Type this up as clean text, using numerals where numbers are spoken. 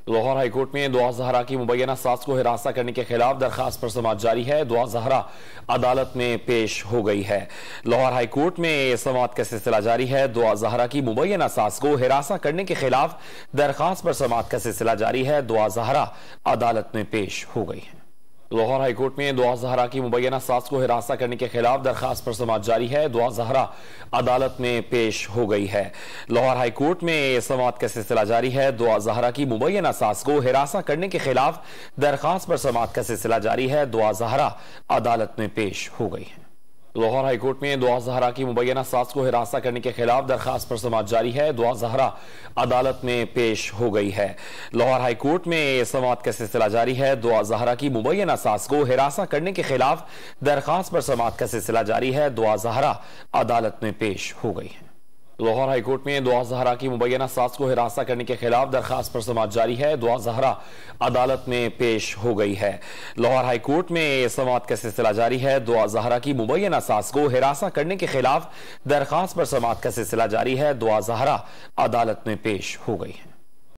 Lahore high court में दुआ ज़हरा की मुबैना सास को हिरासत करने के खिलाफ दरखास्त पर समाअत जारी है। दुआ ज़हरा अदालत में पेश हो गई है। लाहौर हाईकोर्ट में समाअत का सिलसिला जारी है। दुआ ज़हरा की मुबैना सास को हिरासत करने के खिलाफ दरखास्त पर समाअत का सिलसिला जारी है। दुआ ज़हरा अदालत में पेश हो गई है। लाहौर हाईकोर्ट में दुआ ज़हरा की मुबैना सास को हिरासत करने के खिलाफ दरखास्त पर समाअत जारी है। दुआ ज़हरा अदालत में पेश हो गई है। लाहौर हाईकोर्ट में समाअत का सिलसिला जारी है। दुआ ज़हरा की मुबैना सास को हिरासत करने के खिलाफ दरखास्त पर समाअत का सिलसिला जारी है। दुआ ज़हरा अदालत में पेश हो गई है। लाहौर हाईकोर्ट में दुआ ज़हरा की मुबैना सास को हिरासत करने के खिलाफ दरखास्त पर समाअत जारी है। दुआ ज़हरा अदालत में पेश हो गई है। लाहौर हाईकोर्ट में समाअत का सिलसिला जारी है। दुआ ज़हरा की मुबैना सास को हिरासत करने के खिलाफ दरखास्त पर समाअत का सिलसिला जारी है। दुआ ज़हरा अदालत में पेश हो गई है। लाहौर हाईकोर्ट में दुआ ज़हरा की मुबैना सास को हिरासत करने के खिलाफ दरखास्त पर समाअत जारी है। दुआ ज़हरा अदालत में पेश हो गई है। लाहौर हाईकोर्ट में समाअत का सिलसिला जारी है। दुआ ज़हरा की मुबैना सास को हिरासत करने के खिलाफ दरखास्त पर समाअत का सिलसिला जारी है। दुआ ज़हरा अदालत में पेश हो गई है।